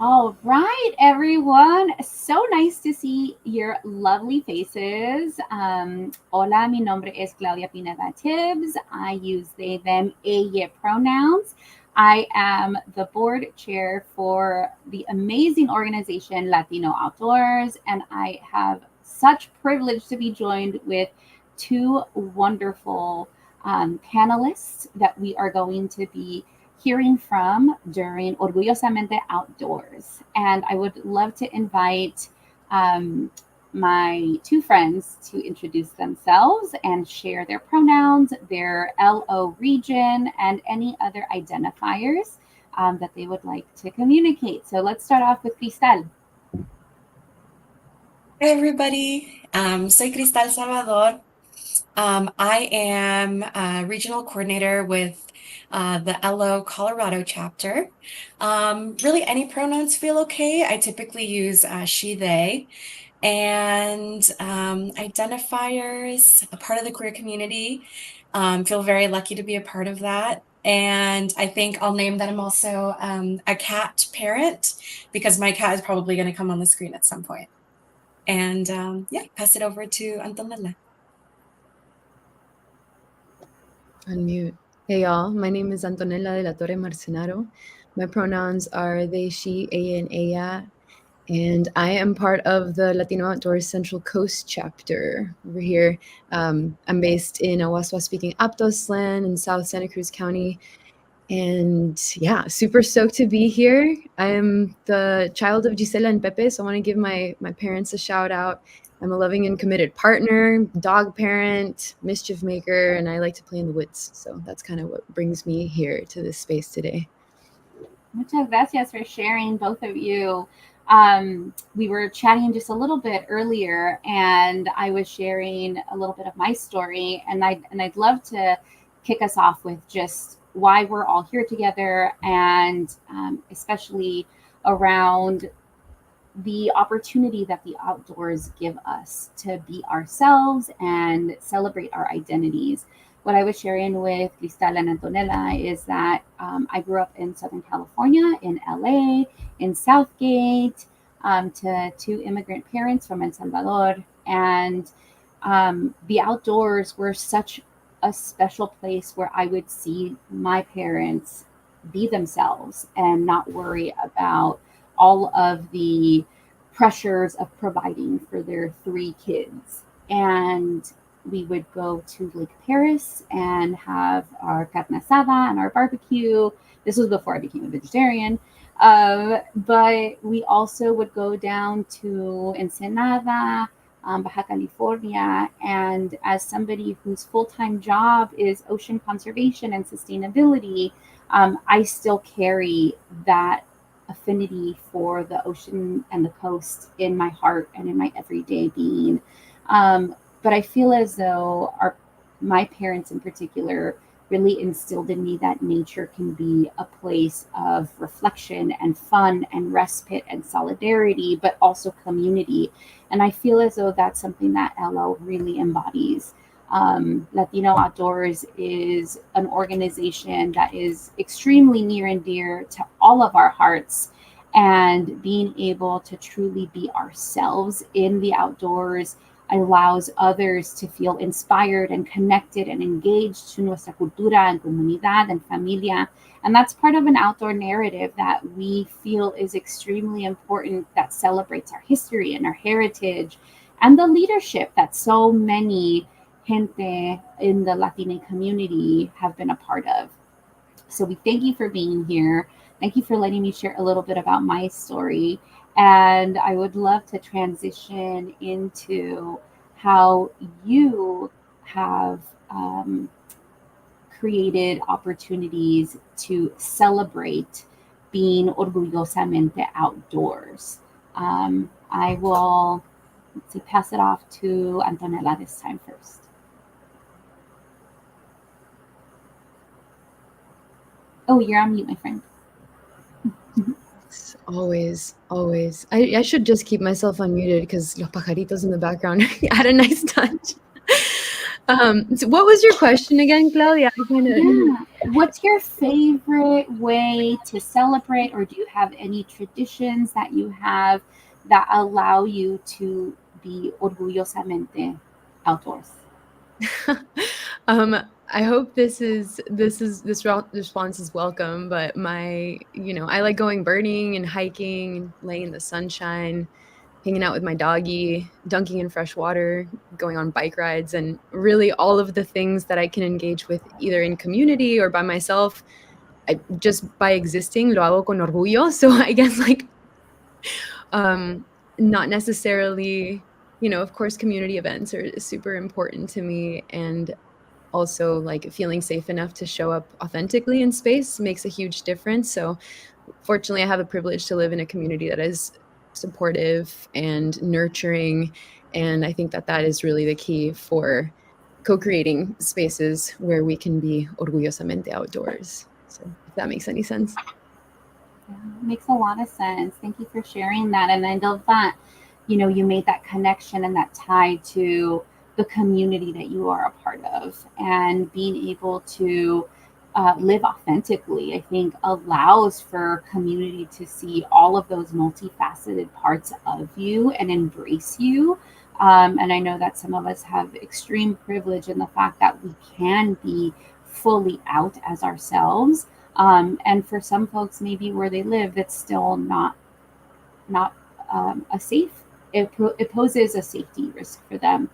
All right, everyone. So nice to see your lovely faces. Hola, mi nombre es Claudia Pineda Tibbs. I use they, them, ella pronouns. I am the board chair for the amazing organization Latino Outdoors, and I have such privilege to be joined with two wonderful panelists that we are going to be hearing from during Orgullosamente Outdoors. And I would love to invite my two friends to introduce themselves and share their pronouns, their LO region, and any other identifiers that they would like to communicate. So let's start off with Cristal. Hey everybody, soy Cristal Salvador. I am a regional coordinator with the LO Colorado chapter. Really, any pronouns feel okay. I typically use she, they, and identifiers, a part of the queer community. Feel very lucky to be a part of that. And I think I'll name that I'm also a cat parent because my cat is probably going to come on the screen at some point. And yeah, pass it over to Antonella. Unmute. Hey y'all, my name is Antonella de la Torre Marcenaro. My pronouns are they, she, ella, and ella, and I am part of the Latino Outdoors Central Coast chapter over here. I'm based in Awaswa-speaking Aptoslan in South Santa Cruz County, and yeah, super stoked to be here. I am the child of Gisela and Pepe, so I want to give my parents a shout out. I'm a loving and committed partner, dog parent, mischief maker, and I like to play in the woods. So that's kind of what brings me here to this space today. Muchas gracias for sharing, both of you. We were chatting just a little bit earlier, and I was sharing a little bit of my story, and I'd love to kick us off with just why we're all here together, and especially around the opportunity that the outdoors give us to be ourselves and celebrate our identities. What I was sharing with Cristal and Antonella is that I grew up in Southern California, in LA, in Southgate, to two immigrant parents from El Salvador. And the outdoors were such a special place where I would see my parents be themselves and not worry about all of the pressures of providing for their three kids. And we would go to Lake Paris and have our carne asada and our barbecue. This was before I became a vegetarian. But we also would go down to Ensenada, Baja California. And as somebody whose full-time job is ocean conservation and sustainability, I still carry that affinity for the ocean and the coast in my heart and in my everyday being. But I feel as though my parents in particular really instilled in me that nature can be a place of reflection and fun and respite and solidarity, but also community. And I feel as though that's something that LO really embodies. Latino Outdoors is an organization that is extremely near and dear to all of our hearts. And being able to truly be ourselves in the outdoors allows others to feel inspired and connected and engaged to nuestra cultura and comunidad and familia. And that's part of an outdoor narrative that we feel is extremely important, that celebrates our history and our heritage and the leadership that so many gente in the Latina community have been a part of. So we thank you for being here. Thank you for letting me share a little bit about my story. And I would love to transition into how you have created opportunities to celebrate being orgullosamente outdoors. I will pass it off to Antonella this time first. Oh, you're on mute, my friend. Always. I should just keep myself unmuted because los pajaritos in the background add a nice touch. So what was your question again, Claudia? What's your favorite way to celebrate, or do you have any traditions that you have that allow you to be orgullosamente outdoors? um, I hope response is welcome, but I like going birding and hiking, laying in the sunshine, hanging out with my doggy, dunking in fresh water, going on bike rides, and really all of the things that I can engage with either in community or by myself. Just by existing, lo hago con orgullo. So I guess um, not necessarily, of course, community events are super important to me, and also like feeling safe enough to show up authentically in space makes a huge difference. So fortunately, I have a privilege to live in a community that is supportive and nurturing, and I think that that is really the key for co-creating spaces where we can be orgullosamente outdoors. So if that makes any sense. Yeah, makes a lot of sense. Thank you for sharing that. And I love that, you made that connection and that tie to the community that you are a part of, and being able to live authentically, I think allows for community to see all of those multifaceted parts of you and embrace you. And I know that some of us have extreme privilege in the fact that we can be fully out as ourselves, and for some folks, maybe where they live, it's still not a safe. It poses a safety risk for them.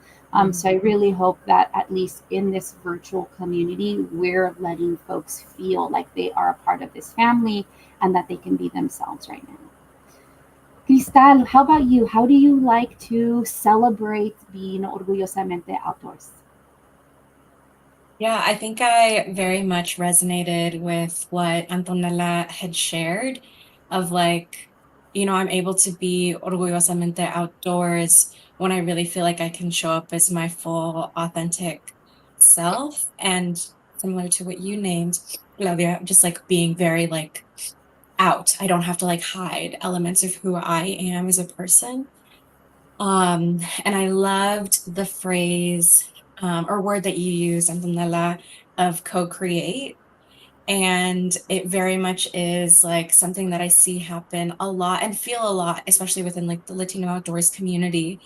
So I really hope that at least in this virtual community, we're letting folks feel like they are a part of this family and that they can be themselves right now. Cristal, how about you? How do you like to celebrate being orgullosamente outdoors? Yeah, I think I very much resonated with what Antonella had shared of like, I'm able to be orgullosamente outdoors when I really feel like I can show up as my full authentic self. And similar to what you named, Claudia, just like being very like out. I don't have to like hide elements of who I am as a person. And I loved the phrase or word that you use, Antonella, of co-create. And it very much is like something that I see happen a lot and feel a lot, especially within like the Latino outdoors community.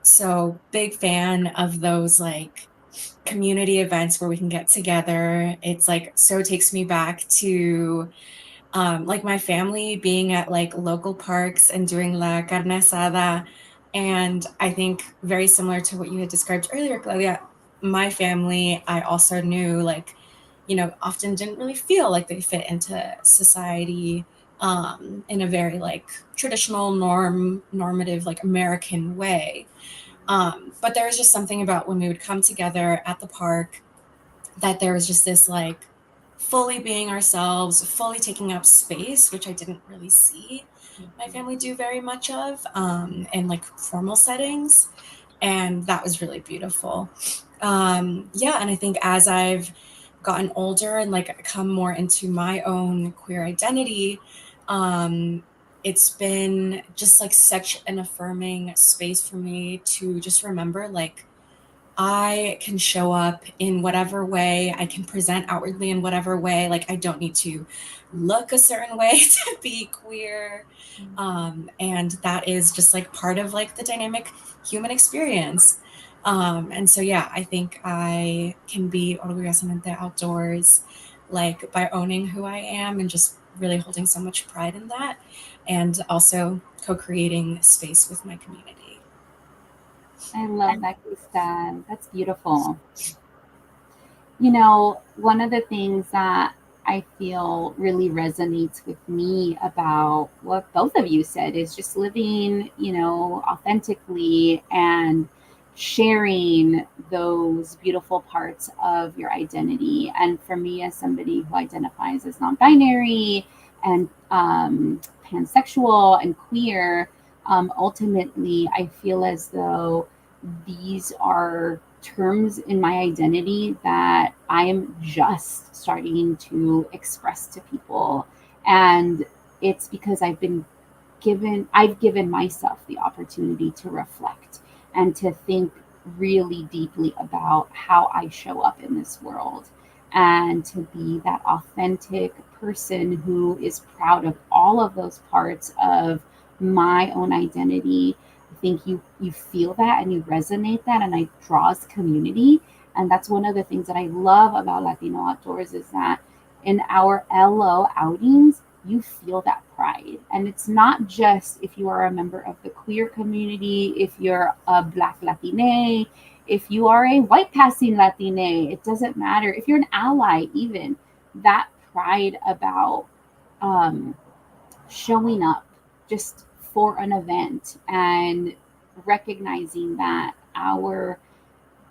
So big fan of those like community events where we can get together. It's like so takes me back to like my family being at like local parks and doing la carne asada. And I think very similar to what you had described earlier, Claudia, my family, I also knew like, often didn't really feel like they fit into society in a very like traditional normative, like American way. But there was just something about when we would come together at the park that there was just this like fully being ourselves, fully taking up space, which I didn't really see my family do very much of in like formal settings. And that was really beautiful. Yeah, and I think as I've gotten older and like come more into my own queer identity, it's been just like such an affirming space for me to just remember like I can show up in whatever way, I can present outwardly in whatever way. Like, I don't need to look a certain way to be queer. And that is just like part of like the dynamic human experience. And so, yeah, I think I can be orgullosamente outdoors, like by owning who I am and just really holding so much pride in that. And also co creating space with my community. I love that, Cristal. That's beautiful. One of the things that I feel really resonates with me about what both of you said is just living, authentically and sharing those beautiful parts of your identity. And for me, as somebody who identifies as non binary and pansexual and queer, ultimately, I feel as though these are terms in my identity that I am just starting to express to people. And it's because I've given myself the opportunity to reflect and to think really deeply about how I show up in this world. and to be that authentic person who is proud of all of those parts of my own identity. I think you feel that and you resonate that, and it draws community. And that's one of the things that I love about Latino Outdoors is that in our LO outings, you feel that pride. And it's not just if you are a member of the queer community, if you're a Black Latine, if you are a white passing Latine, it doesn't matter. If you're an ally, even that pride about um, showing up just for an event and recognizing that our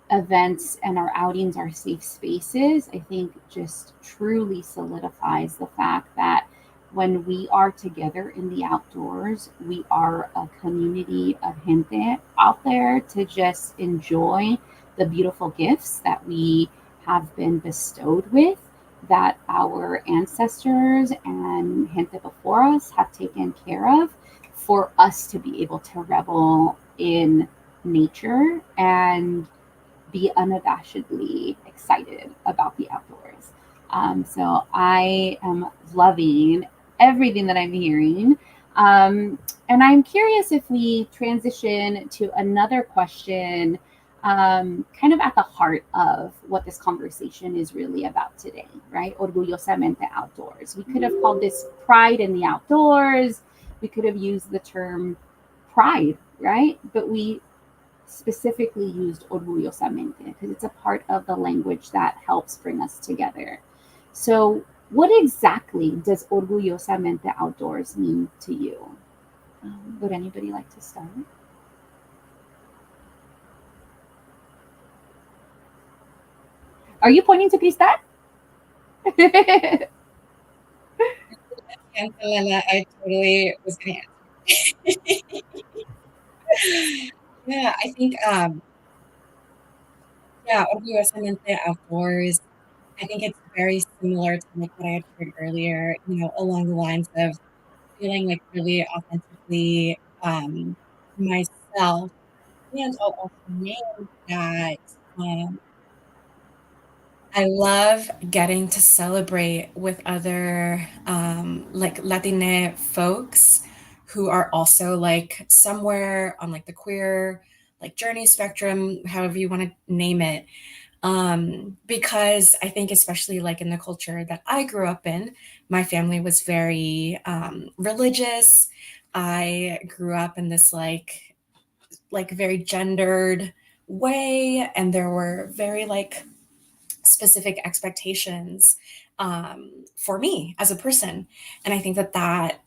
events and our outings are safe spaces, I think just truly solidifies the fact that when we are together in the outdoors, we are a community of gente out there to just enjoy the beautiful gifts that we have been bestowed with, that our ancestors and gente before us have taken care of for us to be able to revel in nature and be unabashedly excited about the outdoors. So I am loving everything that I'm hearing. And I'm curious if we transition to another question, kind of at the heart of what this conversation is really about today, right? Orgullosamente Outdoors. We could have called this Pride in the Outdoors. We could have used the term pride, right? But we specifically used orgullosamente because it's a part of the language that helps bring us together. So, what exactly does orgullosamente outdoors mean to you? Would anybody like to start? Are you pointing to Cristal? And Lala, I totally was going to answer. Yeah, I think, yeah, Orgullosamente Outdoors, I think it's very similar to like what I had shared earlier, along the lines of feeling like really authentically myself. And I'll also name that I love getting to celebrate with other like Latine folks who are also like somewhere on like the queer like journey spectrum, however you want to name it. Because I think especially like in the culture that I grew up in, my family was very religious. I grew up in this like very gendered way, and there were very like specific expectations for me as a person. And I think that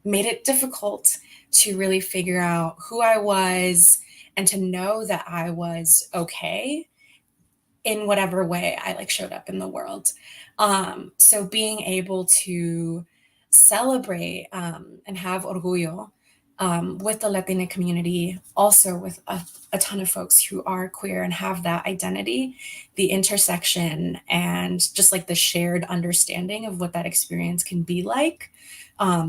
made it difficult to really figure out who I was and to know that I was okay in whatever way I like showed up in the world. So being able to celebrate and have orgullo with the Latina community, also with a ton of folks who are queer and have that identity, the intersection, and just like the shared understanding of what that experience can be like.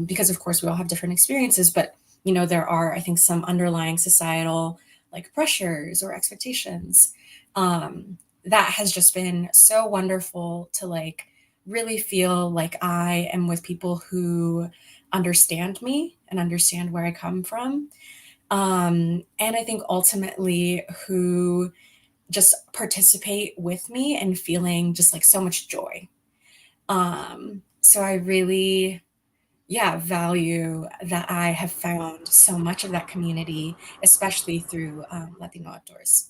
Because of course we all have different experiences, but there are, I think, some underlying societal like pressures or expectations that has just been so wonderful to like really feel like I am with people who understand me and understand where I come from. And I think ultimately who just participate with me and feeling just like so much joy. So I really, yeah, value that I have found so much of that community, especially through Latino Outdoors.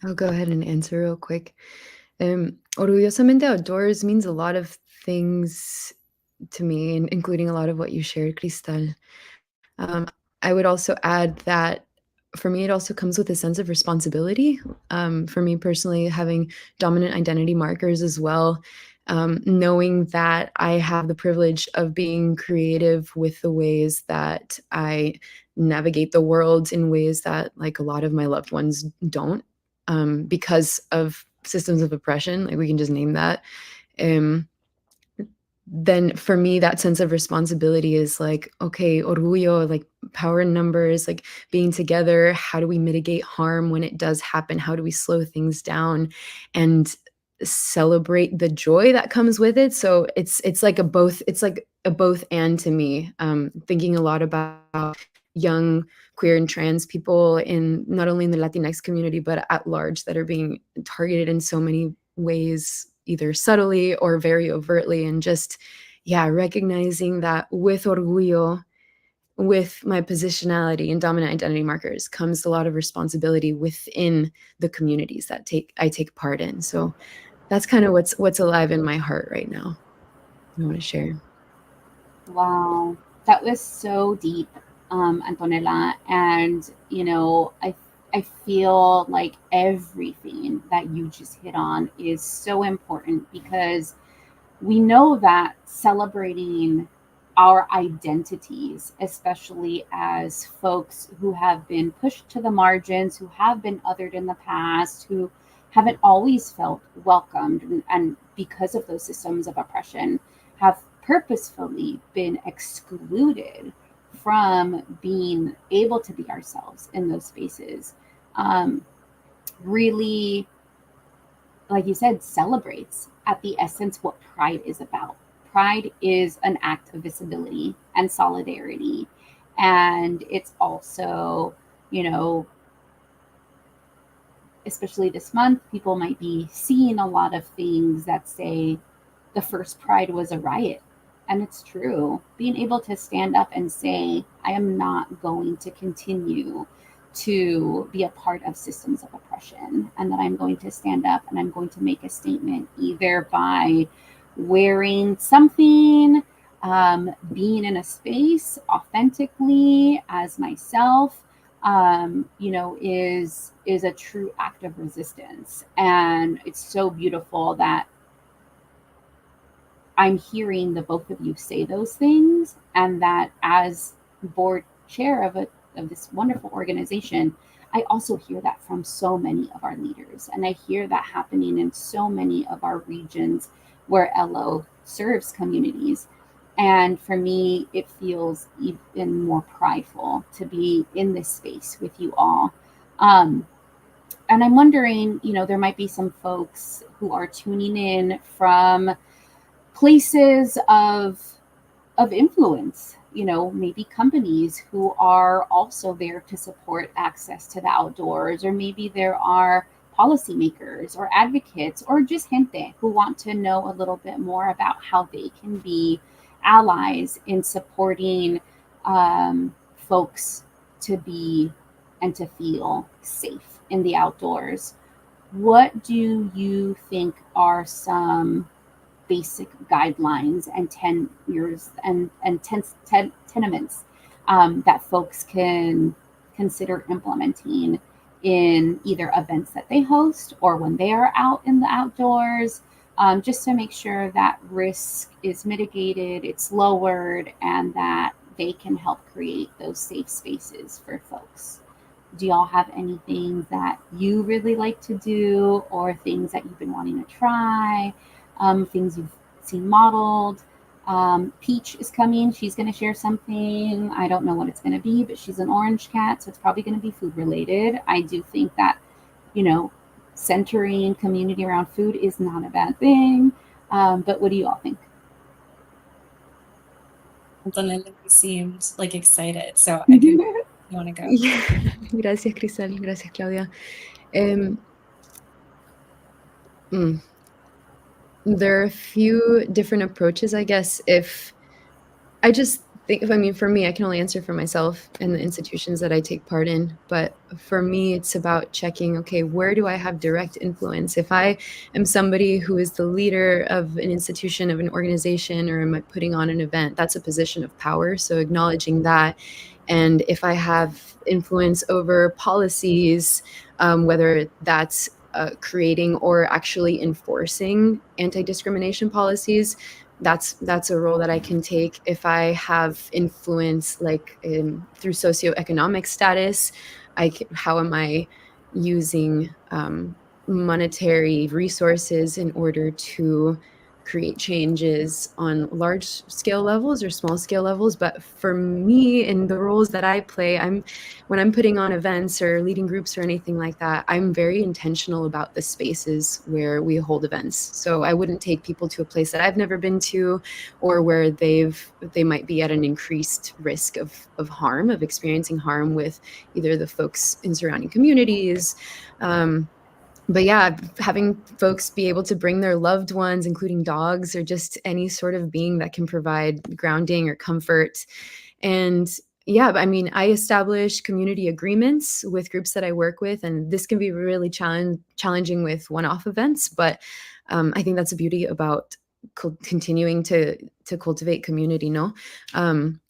I'll go ahead and answer real quick. Orgullosamente Outdoors means a lot of things to me, including a lot of what you shared, Cristal. I would also add that for me, it also comes with a sense of responsibility. For me personally, having dominant identity markers as well, knowing that I have the privilege of being creative with the ways that I navigate the world in ways that like a lot of my loved ones don't, because of systems of oppression. Like we can just name that. Um, then for me, that sense of responsibility is like, okay, orgullo, like power in numbers, like being together. How do we mitigate harm when it does happen? How do we slow things down and celebrate the joy that comes with it? So it's like a both. It's like a both and to me. Thinking a lot about young queer and trans people in not only in the Latinx community but at large that are being targeted in so many ways, either subtly or very overtly, and just recognizing that with orgullo, with my positionality and dominant identity markers comes a lot of responsibility within the communities that I take part in. So that's kind of what's alive in my heart right now. I want to share. Wow, that was so deep, Antonella. And I feel like everything that you just hit on is so important because we know that celebrating our identities, especially as folks who have been pushed to the margins, who have been othered in the past, who haven't always felt welcomed, and because of those systems of oppression, have purposefully been excluded from being able to be ourselves in those spaces. Really, like you said, celebrates at the essence what pride is about. Pride is an act of visibility and solidarity. And it's also, you know, especially this month, people might be seeing a lot of things that say the first Pride was a riot. And it's true. Being able to stand up and say, I am not going to continue to be a part of systems of oppression, and that I'm going to stand up and I'm going to make a statement either by wearing something, being in a space authentically as myself, is a true act of resistance. And it's so beautiful that I'm hearing the both of you say those things, and that as board chair of this wonderful organization, I also hear that from so many of our leaders, and I hear that happening in so many of our regions where LO serves communities. And for me, it feels even more prideful to be in this space with you all. Um, and I'm wondering, there might be some folks who are tuning in from places of influence, maybe companies who are also there to support access to the outdoors, or maybe there are policymakers or advocates or just gente who want to know a little bit more about how they can be allies in supporting folks to be and to feel safe in the outdoors. What do you think are some basic guidelines and 10 years and tenements that folks can consider implementing in either events that they host or when they are out in the outdoors, just to make sure that risk is mitigated, it's lowered, and that they can help create those safe spaces for folks? Do y'all have anything that you really like to do, or things that you've been wanting to try, things you've seen modeled? Peach is coming. She's going to share something. I don't know what it's going to be, but she's an orange cat, so it's probably going to be food related. I do think that, centering community around food is not a bad thing. But what do you all think? Antonella seemed like excited, so I can. You want to go? Yeah. Gracias, Cristal. Gracias, Claudia. There are a few different approaches, I guess. If I just think, for me, I can only answer for myself and the institutions that I take part in. But for me, it's about checking, okay, where do I have direct influence? If I am somebody who is the leader of an institution, of an organization, or am I putting on an event, that's a position of power. So acknowledging that. And if I have influence over policies, whether that's creating or actually enforcing anti-discrimination policies, that's a role that I can take. If I have influence, like through socioeconomic status, how am I using monetary resources in order to create changes on large scale levels or small scale levels. But for me, in the roles that I play, when I'm putting on events or leading groups or anything like that, I'm very intentional about the spaces where we hold events. So I wouldn't take people to a place that I've never been to, or where they might be at an increased risk of harm, of experiencing harm with either the folks in surrounding communities. But yeah, having folks be able to bring their loved ones, including dogs, or just any sort of being that can provide grounding or comfort. And yeah, I mean, I establish community agreements with groups that I work with, and this can be really challenging with one-off events. But I think that's the beauty about continuing to cultivate community, no?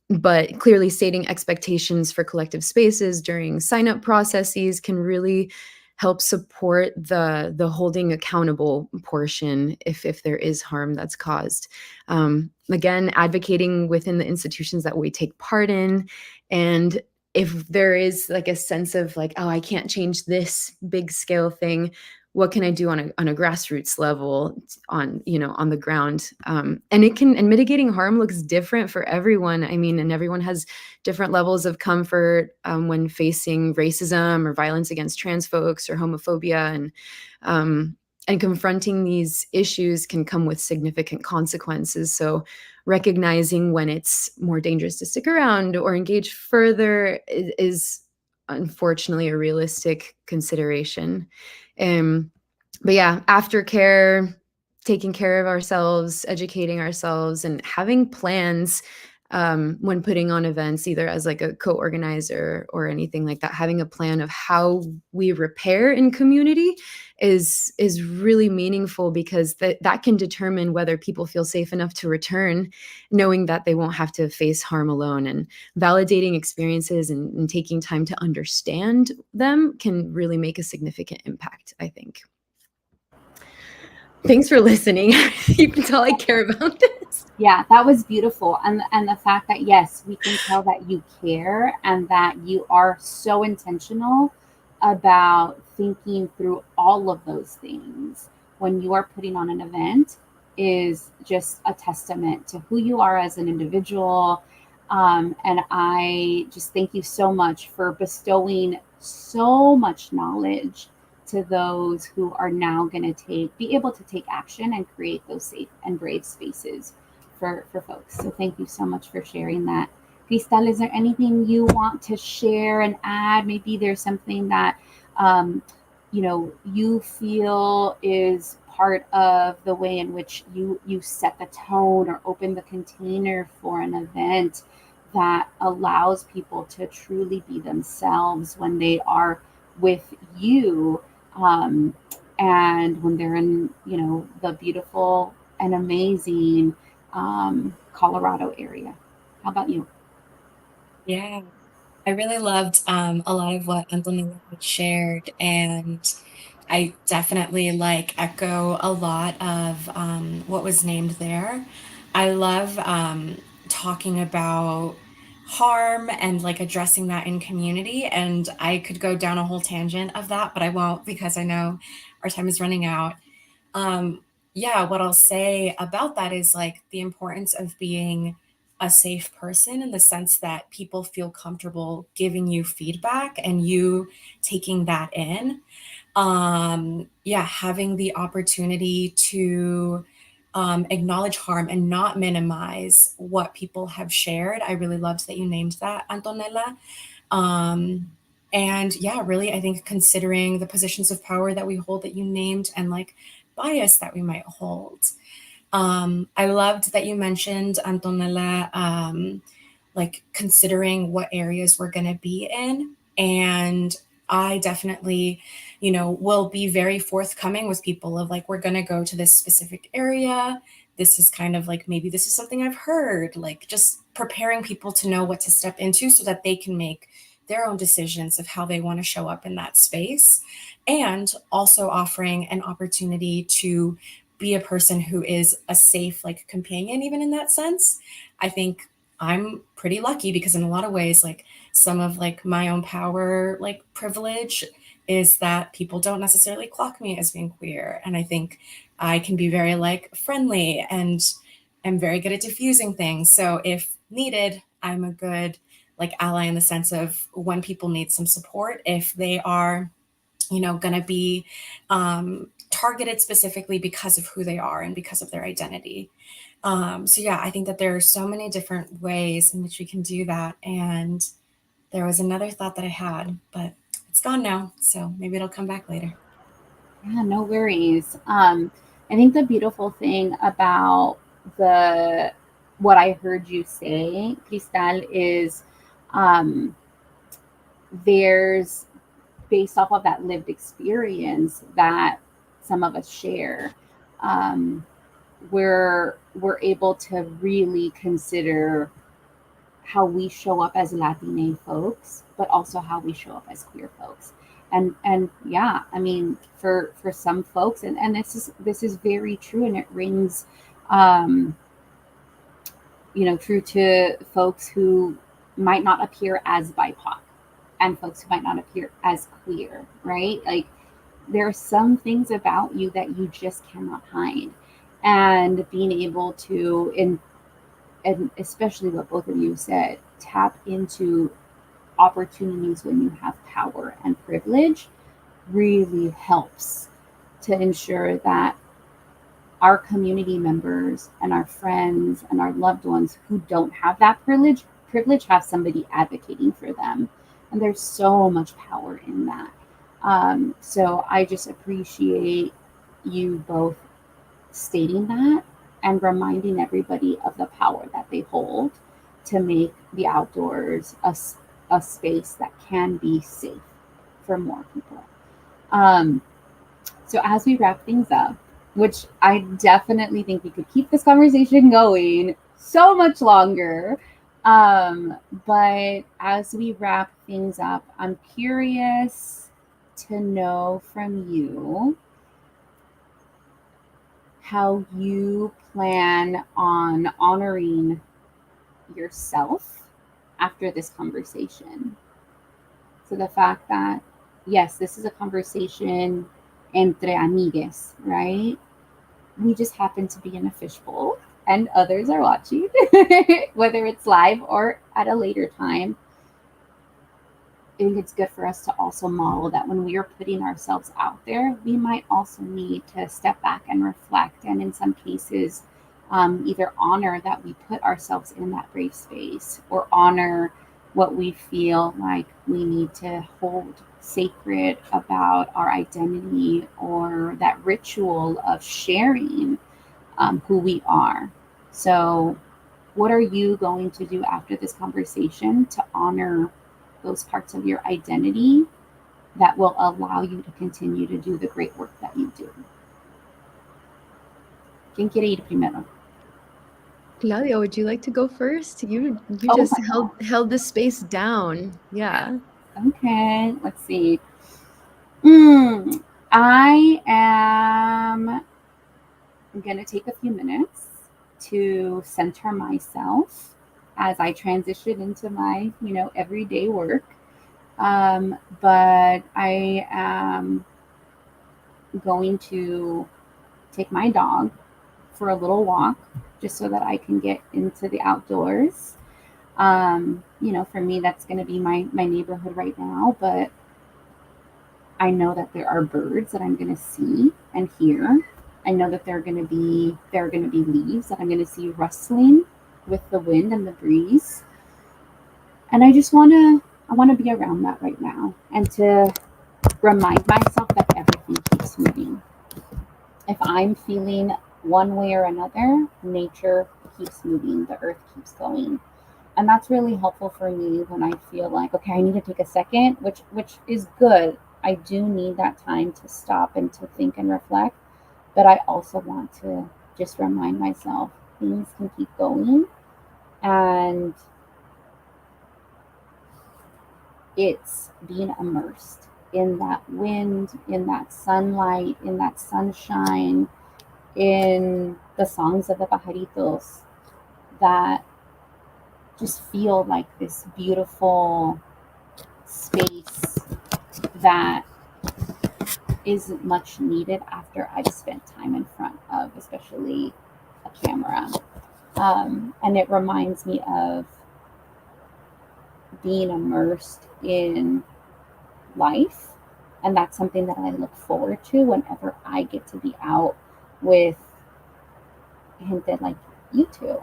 But clearly stating expectations for collective spaces during sign-up processes can really help support the holding accountable portion if there is harm that's caused. Again, advocating within the institutions that we take part in, and if there is like a sense of like, oh, I can't change this big scale thing, what can I do on a grassroots level on the ground? And mitigating harm looks different for everyone. I mean, and everyone has different levels of comfort when facing racism or violence against trans folks or homophobia, and confronting these issues can come with significant consequences. So recognizing when it's more dangerous to stick around or engage further is unfortunately a realistic consideration. But yeah, aftercare, taking care of ourselves, educating ourselves, and having plans when putting on events, either as like a co-organizer or anything like that, having a plan of how we repair in community is really meaningful, because that can determine whether people feel safe enough to return, knowing that they won't have to face harm alone. And validating experiences and taking time to understand them can really make a significant impact, I think. Thanks for listening. You can tell I care about this. Yeah, that was beautiful. And the fact that, yes, we can tell that you care and that you are so intentional about thinking through all of those things when you are putting on an event is just a testament to who you are as an individual. And I just thank you so much for bestowing so much knowledge to those who are now going to be able to take action and create those safe and brave spaces for folks. So thank you so much for sharing that. Cristal, is there anything you want to share and add? Maybe there's something that you feel is part of the way in which you set the tone or open the container for an event that allows people to truly be themselves when they are with you, and when they're in the beautiful and amazing Colorado area. How about you? Yeah, I really loved a lot of what Antonella had shared, and I definitely like echo a lot of what was named there. I love talking about harm and like addressing that in community, and I could go down a whole tangent of that, but I won't because I know our time is running out. Yeah, what I'll say about that is like the importance of being a safe person in the sense that people feel comfortable giving you feedback and you taking that in. Yeah, having the opportunity to acknowledge harm and not minimize what people have shared. I really loved that you named that, Antonella. Um, and yeah, really, I think considering the positions of power that we hold that you named and like bias that we might hold. I loved that you mentioned, Antonella, like considering what areas we're going to be in. And I definitely, will be very forthcoming with people of like, we're going to go to this specific area. This is kind of like, maybe this is something I've heard, like just preparing people to know what to step into so that they can make their own decisions of how they want to show up in that space. And also offering an opportunity to be a person who is a safe, like companion, even in that sense. I think I'm pretty lucky because in a lot of ways, like some of like my own power, like privilege is that people don't necessarily clock me as being queer. And I think I can be very like friendly and am very good at diffusing things. So if needed, I'm a good like ally in the sense of when people need some support, if they are, going to be targeted specifically because of who they are and because of their identity. So yeah, I think that there are so many different ways in which we can do that. And there was another thought that I had, but it's gone now. So maybe it'll come back later. Yeah, no worries. I think the beautiful thing about what I heard you say, Cristal, is there's based off of that lived experience that some of us share. Um, we're able to really consider how we show up as Latina folks, but also how we show up as queer folks. And yeah, I mean, for some folks, and this is very true, and it rings, um, true to folks who might not appear as BIPOC and folks who might not appear as queer, right? Like there are some things about you that you just cannot hide, and being able to and especially what both of you said, tap into opportunities when you have power and privilege really helps to ensure that our community members and our friends and our loved ones who don't have that privilege have somebody advocating for them. And there's so much power in that. So I just appreciate you both stating that and reminding everybody of the power that they hold to make the outdoors a space that can be safe for more people. Um, so as we wrap things up, which I definitely think we could keep this conversation going so much longer. But as we wrap things up, I'm curious to know from you how you plan on honoring yourself after this conversation. So the fact that, yes, this is a conversation entre amigues, right? We just happen to be in a fishbowl and others are watching, whether it's live or at a later time. I think it's good for us to also model that when we are putting ourselves out there, we might also need to step back and reflect, and in some cases, either honor that we put ourselves in that brave space or honor what we feel like we need to hold sacred about our identity or that ritual of sharing who we are. So, what are you going to do after this conversation to honor those parts of your identity that will allow you to continue to do the great work that you do? ¿Quién quiere ir primero? Claudia, would you like to go first? You Oh just my held the space down. Yeah. Okay, let's see. I am going to take a few minutes to center myself as I transition into my, everyday work. But I am going to take my dog for a little walk just so that I can get into the outdoors. For me, that's going to be my neighborhood right now, but I know that there are birds that I'm going to see and hear. I know that there are going to be leaves that I'm going to see rustling with the wind and the breeze. And I want to be around that right now and to remind myself that everything keeps moving. If I'm feeling one way or another, nature keeps moving, the earth keeps going. And that's really helpful for me when I feel like, okay, I need to take a second, which is good. I do need that time to stop and to think and reflect, but I also want to just remind myself things can keep going, and it's being immersed in that wind, in that sunlight, in that sunshine, in the songs of the pajaritos that just feel like this beautiful space that is much needed after I've spent time in front of, especially a camera. And it reminds me of being immersed in life. And that's something that I look forward to whenever I get to be out with gente like you two.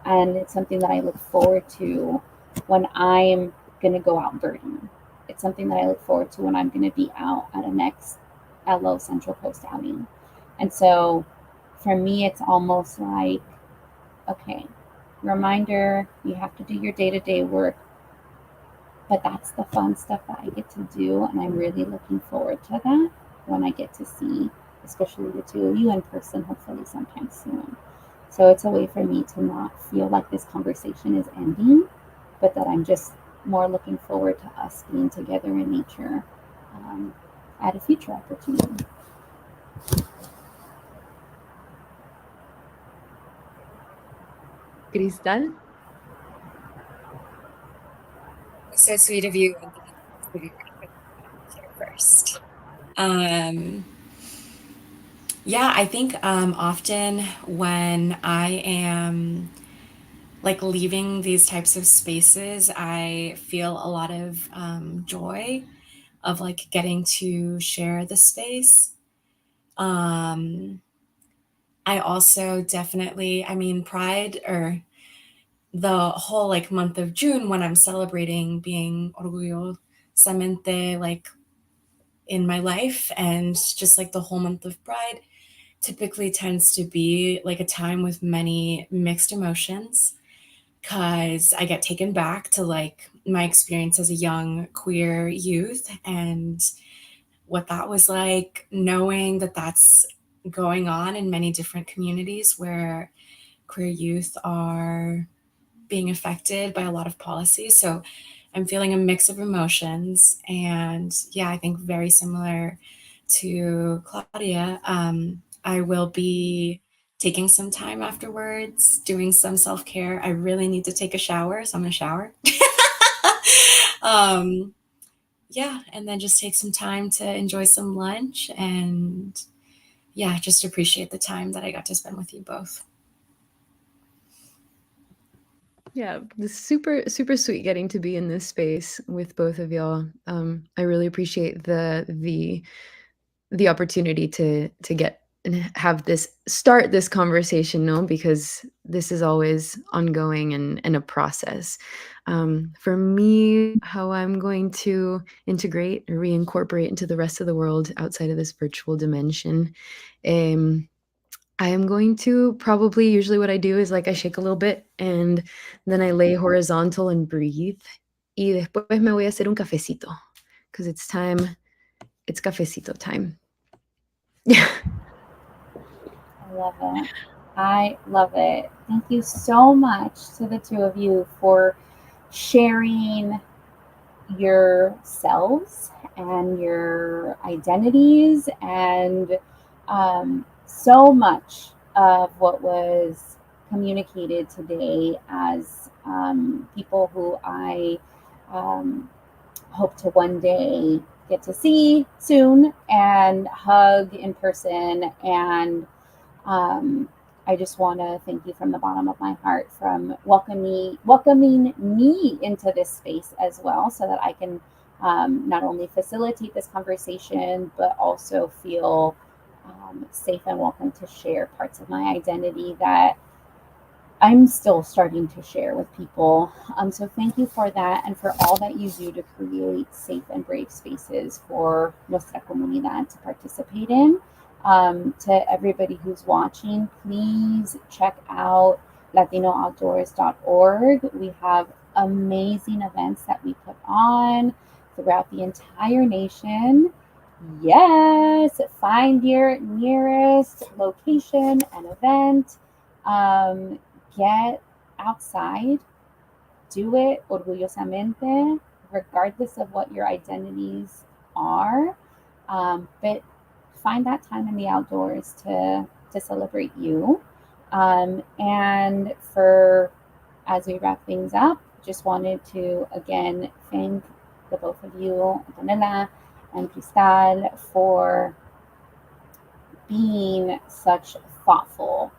And it's something that I look forward to when I'm going to go out birding. It's something that I look forward to when I'm going to be out at a next LO Central Coast outing. And so for me, it's almost like, okay, reminder, you have to do your day-to-day work, but that's the fun stuff that I get to do. And I'm really looking forward to that when I get to see, especially the two of you in person, hopefully sometime soon. So it's a way for me to not feel like this conversation is ending, but that I'm just more looking forward to us being together in nature at a future opportunity. Cristal? So sweet of you, Anthony, to be here first. Yeah, I think often when I am like leaving these types of spaces, I feel a lot of joy of like getting to share the space. Um, I also definitely, I mean, Pride or the whole like month of June when I'm celebrating being orgullosamente like in my life and just like the whole month of Pride typically tends to be like a time with many mixed emotions because I get taken back to like my experience as a young queer youth and what that was like, knowing that that's going on in many different communities where queer youth are being affected by a lot of policies. So I'm feeling a mix of emotions. And yeah, I think very similar to Claudia, I will be taking some time afterwards, doing some self care. I really need to take a shower, so I'm going to shower. um, yeah, and then just take some time to enjoy some lunch and yeah, just appreciate the time that I got to spend with you both. Yeah, this super sweet getting to be in this space with both of y'all. I really appreciate the opportunity to get and have this start this conversation, no, because this is always ongoing and a process. For me, how I'm going to integrate or reincorporate into the rest of the world outside of this virtual dimension. I am going to probably usually what I do is like I shake a little bit and then I lay horizontal and breathe. Y después me voy a hacer un cafecito because it's time. It's cafecito time. Yeah. I love it. I love it. Thank you so much to the two of you for sharing yourselves and your identities and so much of what was communicated today as people who I um, hope to one day get to see soon and hug in person. And I just want to thank you from the bottom of my heart from welcoming me into this space as well, so that I can not only facilitate this conversation, but also feel safe and welcome to share parts of my identity that I'm still starting to share with people. So thank you for that and for all that you do to create safe and brave spaces for nuestra comunidad to participate in. To everybody who's watching, please check out latino.outdoors.org. We have amazing events that we put on throughout the entire nation. Yes, find your nearest location and event. Get outside, do it orgullosamente, regardless of what your identities are. But find that time in the outdoors to celebrate you. And for as we wrap things up, just wanted to again thank the both of you, Antonella and Cristal for being such thoughtful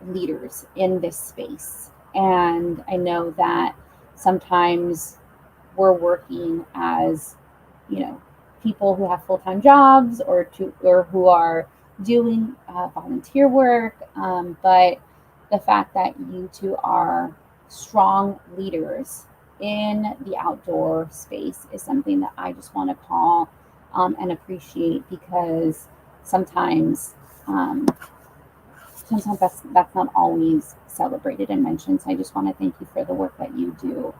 leaders in this space. And I know that sometimes we're working as, you know, people who have full-time jobs or who are doing volunteer work, but the fact that you two are strong leaders in the outdoor space is something that I just want to call and appreciate, because sometimes um, sometimes that's not always celebrated and mentioned. So I just want to thank you for the work that you do.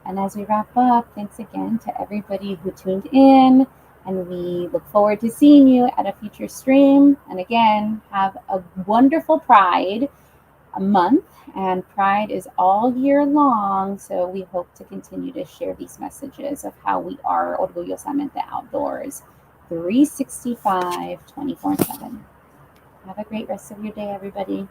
And as we wrap up, thanks again to everybody who tuned in, and we look forward to seeing you at a future stream. And again, have a wonderful Pride month, and Pride is all year long. So we hope to continue to share these messages of how we are Orgullosamente Outdoors 365, 24/7. Have a great rest of your day, everybody.